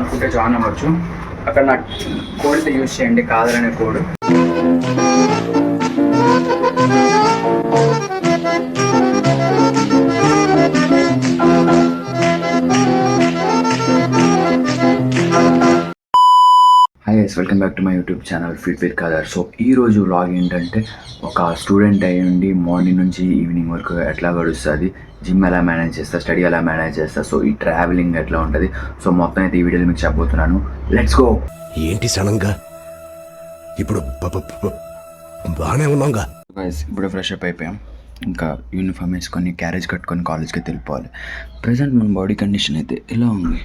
అనుకుంటే జాయిన్ అవ్వచ్చు. అక్కడ నా కోడ్ అయితే యూజ్ చేయండి, కాదరనే code. Hi guys, welcome back to my YouTube channel fit with Kadar. So ఈరోజు వ్లాగ్ ఏంటంటే, ఒక స్టూడెంట్ అయ్యండి మార్నింగ్ నుంచి ఈవినింగ్ వరకు ఎట్లా గడుస్తుంది, జిమ్ ఎలా మేనేజ్ చేస్తా, స్టడీ ఎలా మేనేజ్ చేస్తా, సో ఈ ట్రావెలింగ్ ఎట్లా ఉంటుంది, సో మొత్తం అయితే ఈ వీడియోలో మీకు చెప్పబోతున్నాను. Let's go. ఏంటి సడన్గా ఇప్పుడు బాగానే ఉన్నాంగా. గైస్ ఇప్పుడు ఫ్రెష్ అప్ అయిపోయాం, ఇంకా యూనిఫామ్ వేసుకొని క్యారేజ్ కట్టుకొని కాలేజ్కి వెళ్ళిపోవాలి. ప్రజెంట్ మన బాడీ కండిషన్ అయితే ఇలా ఉంది.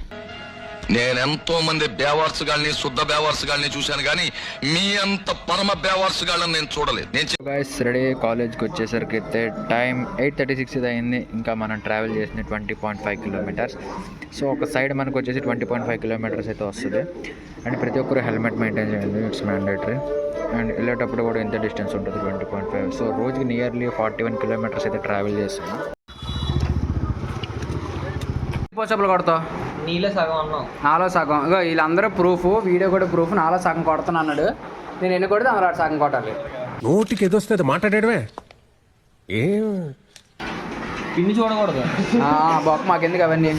నేనెంతో మంది బేవార్స్ గాళ్ళని, శుద్ధ బేవార్స్ గాళ్ళని చూశాను, కానీ మీ అంత పరమ బేవార్స్ గాళ్ళని నేను చూడలేదు. గైస్ రెడీ కాలేజ్కి వచ్చేసరికి అయితే టైం 8:36 అయింది. ఇంకా మనం ట్రావెల్ చేసింది 20.5 కిలోమీటర్స్. సో ఒక సైడ్ మనకు వచ్చేసి 20.5 కిలోమీటర్స్ అయితే వస్తుంది. అండ్ ప్రతి ఒక్కరు హెల్మెట్ మెయింటైన్ చేయండి, ఇట్స్ మ్యాండేటరీ. అండ్ వెళ్ళేటప్పుడు కూడా ఎంత డిస్టెన్స్ ఉంటుంది, 20.5. సో రోజుకి నియర్లీ 41 కిలోమీటర్స్ అయితే ట్రావెల్ చేస్తాను. పోసప్పులు కొడతావు, నీలో సగం అన్నావు, నాలో సగం. ఇగో వీళ్ళందరూ ప్రూఫ్, వీడియో కూడా ప్రూఫ్. నాలో సగం కొడతాను అన్నాడు, నేను ఎన్ని కొడితే అందులో సగం కొట్టాలి. నోటికి ఎదొస్తే మాట్లాడేయడమే. ఏం పిన్ని చూడకూడదు బాక్, మాకెందుకు అవన్నీ.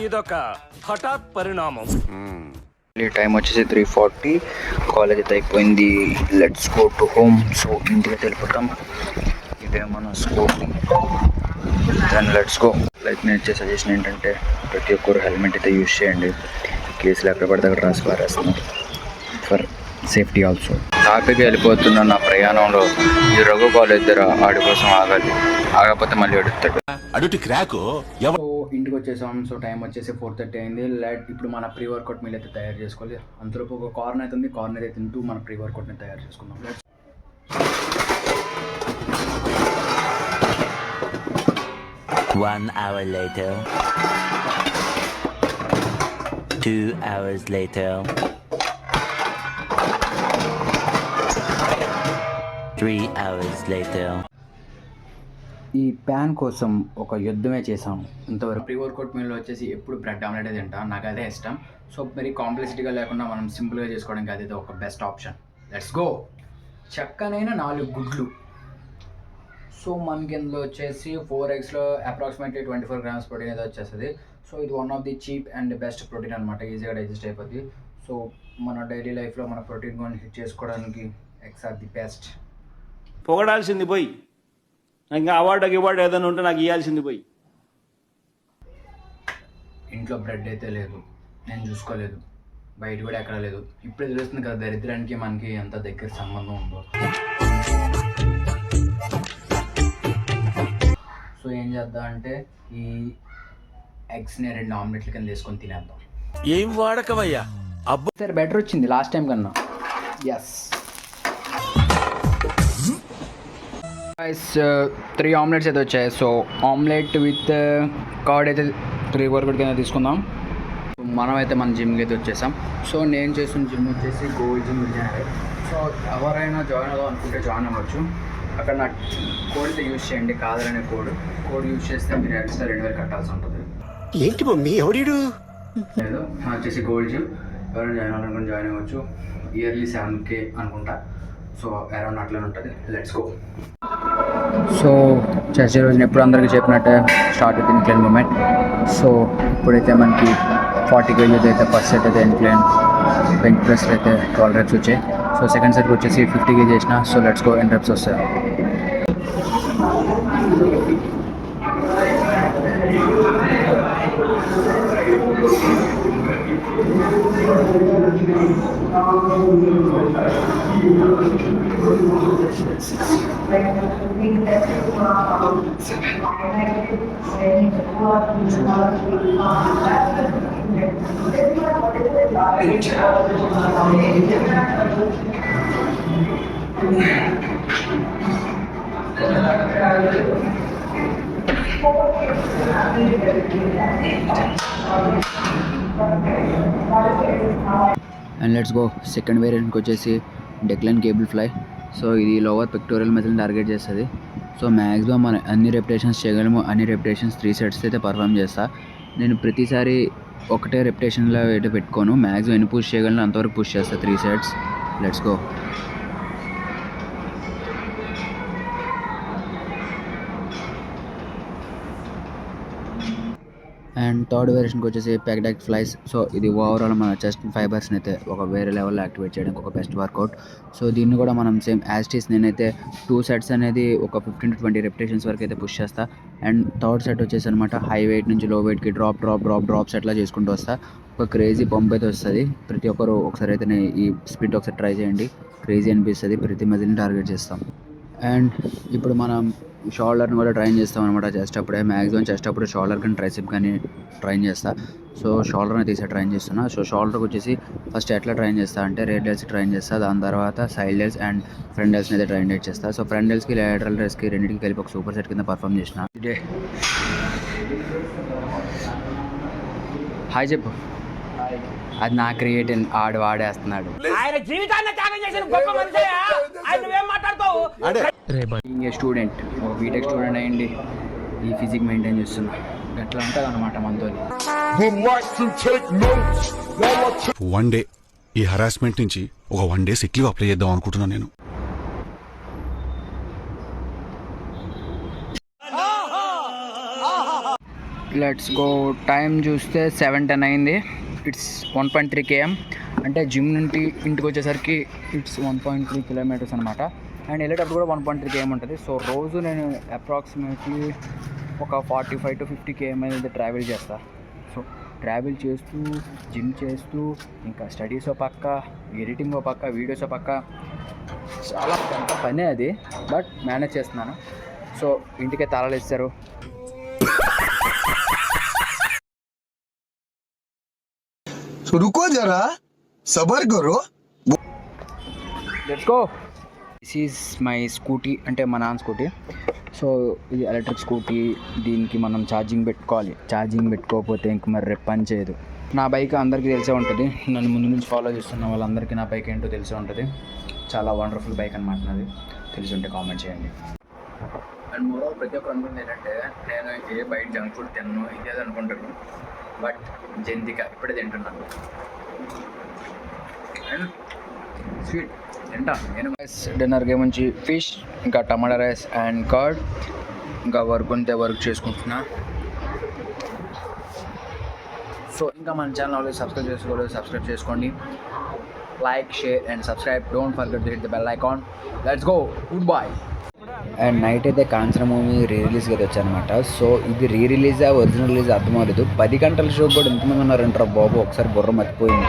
ఇదొక హఠాత్ పరిణామం. టైం వచ్చేసి 3:40. కాలేజ్ అయితే అయిపోయింది. Let's go to home. So ఇంటికి వెళ్ళిపోతాం. ఇదే మన school. Then let's go. Like నేను ఇచ్చే సజెషన్ ఏంటంటే, ప్రతి ఒక్కరు హెల్మెట్ అయితే యూజ్ చేయండి. కేసులు ఎక్కడ పడితే అక్కడ రాసి పారేస్తున్నాం, ఫర్ సేఫ్టీ ఆల్సో. హ్యాపీగా వెళ్ళిపోతున్న నా ప్రయాణంలో ఈ రఘు కాలేజ్ దగ్గర ఆడి కోసం ఆగాలి, ఆగకపోతే మళ్ళీ అడుగుతాడు. అడుటి క్రాకు. సో ఇంటికి వచ్చేసాం. సో టైం వచ్చేసి 4:30 అయింది. ఇప్పుడు మన ప్రీ వర్కౌట్ మీల్ అయితే తయారు చేసుకోవాలి. అంతలోపు ఒక కార్న్ అయితే ఉంది, కార్న్ అయితే తింటూ మన ప్రీ వర్కౌట్ని తయారు చేసుకుందాం. 1 hour later, 2 hours later, 3 hours later. ఈ ప్యాన్ కోసం ఒక యుద్ధమే చేసాం ఇంతవరకు. ప్రీ వర్కౌట్ మీల్లో వచ్చేసి ఎప్పుడు బ్రెడ్ ఆమ్లెట్ తింటా, నాకు అదే ఇష్టం. సో మరి కాంప్లెక్సిటీగా లేకుండా మనం సింపుల్గా చేసుకోవడానికి అదే ఒక బెస్ట్ ఆప్షన్. Let's go. చక్కనైన 4 గుడ్లు. సో మనకి ఇందులో వచ్చేసి 4 eggsలో అప్రాక్సిమేట్లీ 24 grams ప్రోటీన్ అయితే వచ్చేస్తుంది. సో ఇది one of the cheap and best protein అనమాట, ఈజీగా డైజెస్ట్ అయిపోద్ది. సో మన డైలీ లైఫ్లో మన ప్రోటీన్ కొని హిట్ చేసుకోవడానికి ఎగ్స్ ఆర్ ది బెస్ట్. పొగడాల్సింది పోయి, ఇంకా అవార్డు ఏదైనా ఉంటే నాకు ఇవ్వాల్సింది పోయి. ఇంట్లో బ్రెడ్ అయితే లేదు, నేను చూసుకోలేదు, బయట కూడా ఎక్కడ లేదు. ఇప్పుడే తెలుస్తుంది కదా దరిద్రానికి మనకి ఎంత దగ్గర సంబంధం ఉందో. సో ఏం చేద్దాం అంటే, ఈ ఎగ్స్ని 2 ఆమ్లెట్ల కింద వేసుకొని తినేద్దాం. ఏం వాడకవయ్యా. సరే బెటర్ వచ్చింది లాస్ట్ టైం కన్నా. ఎస్ గైస్, 3 ఆమ్లెట్స్ అయితే వచ్చాయి. సో ఆమ్లెట్ విత్ కర్డ్ అయితే 3 వర్కౌట్ కింద తీసుకుందాం. మనమైతే మన జిమ్కి అయితే వచ్చేసాం. సో నేను చేసిన జిమ్ వచ్చేసి గోల్డ్ జిమ్ విజయనగర్. సో ఎవరైనా జాయిన్ అవ్వాలి అనుకుంటే జాయిన్ అవ్వచ్చు. అక్కడ నా కోడ్ అయితే యూజ్ చేయండి, కాదరనే కోడ్ యూజ్ చేస్తే మీరు ఎక్స్ట్రా 2,000 కట్టాల్సి ఉంటుంది. ఏంటి మమ్మీ ఎవడీడు? లేదు, వచ్చేసి గోల్డ్ జిమ్. ఎవరైనా జాయిన్ అవ్వాలనుకుంటే జాయిన్ అవ్వచ్చు. ఇయర్లీ 7K అనుకుంటా. సో అరౌండ్ అట్లనే ఉంటుంది. Let's go. సో చేసే రోజున ఎప్పుడు అందరికీ చెప్పినట్టే start with incline movement. So ఇప్పుడైతే మనకి 40 kg అయితే ఫస్ట్ సెట్ అయితే ఇన్క్లైన్, బెంచ్ ప్రెస్ అయితే 12 reps వచ్చాయి. సో సెకండ్ సెట్కి వచ్చేసి 50 kg చేసిన. సో లెట్స్ గో, 10 reps వస్తాయి. And let's go. సెకండ్ వేరియంట్కి వచ్చేసి డెక్లైన్ కేబుల్ ఫ్లై. సో ఇది లోవర్ పెక్టోరియల్ మజిల్ని టార్గెట్ చేస్తుంది. సో మ్యాక్సిమం మనం అన్ని రెపిటేషన్స్ చేయగలము. అన్ని రెపిటేషన్స్ 3 సెట్స్ అయితే పర్ఫామ్ చేస్తా. నేను ప్రతిసారి ఒకటే రెపిటేషన్లో అయితే పెట్టుకోను. మ్యాక్సిమం ఎన్ని పుష్ చేయగలను అంతవరకు పుష్ చేస్తా 3 sets. Let's go. And third వేరియేషన్కి వచ్చేసి ప్యాక్డాక్ ఫ్లైస్. సో ఇది ఓవరాల్ మన చెస్ట్ ఫైబర్స్ని అయితే ఒక వేరే లెవెల్లో యాక్టివేట్ చేయడానికి ఒక బెస్ట్ వర్కౌట్. సో దీన్ని కూడా మనం సేమ్ యాస్టీస్ నేనైతే 2 సెట్స్ అనేది ఒక 15 to 20 రెపిటేషన్స్ వరకు అయితే పుష్ చేస్తా. అండ్ థర్డ్ సెట్ వచ్చేసి అనమాట హై వెయిట్ నుంచి లో వెయిట్కి డ్రాప్స్ అట్లా చేసుకుంటూ వస్తా. ఒక క్రేజీ పంప్ అయితే వస్తుంది. ప్రతి ఒక్కరు ఒకసారి అయితే ఈ స్ప్లిట్ ఒకసారి ట్రై చేయండి. క్రేజీ అనిపిస్తుంది. ప్రతి మజిల్ని టార్గెట్ చేస్తాం. అండ్ ఇప్పుడు మనం షోల్డర్ని కూడా ట్రైన్ చేస్తాం అనమాట. చెస్ట్ అప్పుడే మ్యాక్సిమం చెస్ట్ అప్పుడు షోల్డర్ కానీ ట్రైసిప్ కానీ ట్రైన్ చేస్తా. సో షోల్డర్ని తీసే ట్రైన్ చేస్తున్నా. సో షోల్డర్కి వచ్చేసి ఫస్ట్ ఎట్లా ట్రైన్ చేస్తా అంటే రేట్ డెల్స్ ట్రైన్ చేస్తా. దాని తర్వాత సైడ్ డెల్స్ అండ్ ఫ్రంట్ డెల్స్ని అయితే ట్రైన్ చేస్తా. సో ఫ్రంట్ డెల్స్కి లేటరల్ డెల్స్కి రెండింటికి కలిపి ఒక సూపర్ సెట్ కింద పర్ఫామ్ చేసిన. హాయ్ చెప్పు. అది నా క్రియేటివ్ ఆడు వాడేస్తున్నాడు. స్టూడెంట్ ఒక బీటెక్ స్టూడెంట్ అయ్యండి ఈ ఫిజిక్ మెయింటైన్ చేస్తున్నా. ఎట్లా ఉంటుంది అనమాట మనతో. వన్ డే ఈ హరాస్మెంట్ నుంచి ఒక 1 day సిక్ లీవ్ అప్లై చేద్దాం అనుకుంటున్నాను నేను. Let's go. టైం చూస్తే 7:10 అయింది. It's 1.3 km. అంటే జిమ్ నుండి ఇంటికి వచ్చేసరికి ఇట్స్ 1.3 kilometers అనమాట. అండ్ వెళ్ళేటప్పుడు కూడా 1.3 km ఉంటుంది. సో రోజు నేను అప్రాక్సిమేట్లీ ఒక 45 to 50 km అయితే ట్రావెల్ చేస్తాను. సో ట్రావెల్ చేస్తూ జిమ్ చేస్తూ ఇంకా స్టడీస్ పక్క, ఎడిటింగ్ పక్క, వీడియోస్ పక్క, చాలా పెద్ద పనే అది. బట్ మేనేజ్ చేస్తున్నాను. సో ఇంటికే తాళాలు ఇస్తారు. रुको जरा सबर करो. Let's go. This is my scooty, అంటే మా నాన్న స్కూటీ. సో ఇది ఎలక్ట్రిక్ స్కూటీ. దీనికి మనం ఛార్జింగ్ పెట్టుకోవాలి. ఛార్జింగ్ పెట్టుకోకపోతే ఇంక మరి రేపు పని చేయదు. నా బైక్ అందరికీ తెలిసే ఉంటుంది. నన్ను ముందు నుంచి ఫాలో చేస్తున్న వాళ్ళందరికీ నా బైక్ ఏంటో తెలిసే ఉంటుంది. చాలా వండర్ఫుల్ బైక్ అనమాట నాది. తెలిసి ఉంటే కామెంట్ చేయండి. అండ్ మరో ప్రతి ఒక్కరు అనుకుంది ఏంటంటే నేను ఏ బయట జంక్ ఫుడ్ తిన్నాను ఇదేది అనుకుంటాను. బట్ జంతిక ఇప్పుడే తింటున్నాను. అండ్ స్వీట్ తింటా నేను. డిన్నర్కి ఏముంచి ఫిష్, ఇంకా టమాటా రైస్ అండ్ కర్డ్, ఇంకా వర్క్ ఉంటే వర్క్ చేసుకుంటున్నా. సో ఇంకా మన ఛానల్ ఆల్రెడీ సబ్స్క్రైబ్ చేసుకోండి. Like, share and subscribe. Don't forget to hit the bell icon. Let's go. Good bye. And night అయితే కాంచన మూవీ రిలీజ్కి అయితే వచ్చానమాట. సో ఇది రిలీజా ఒరిజినల్ రిలీజ్ అర్థం అవ్వలేదు. 10 గంటల షో కూడా ఇంతమంది ఉన్నారంటారా బాబు. ఒకసారి బుర్ర మర్చిపోయింది.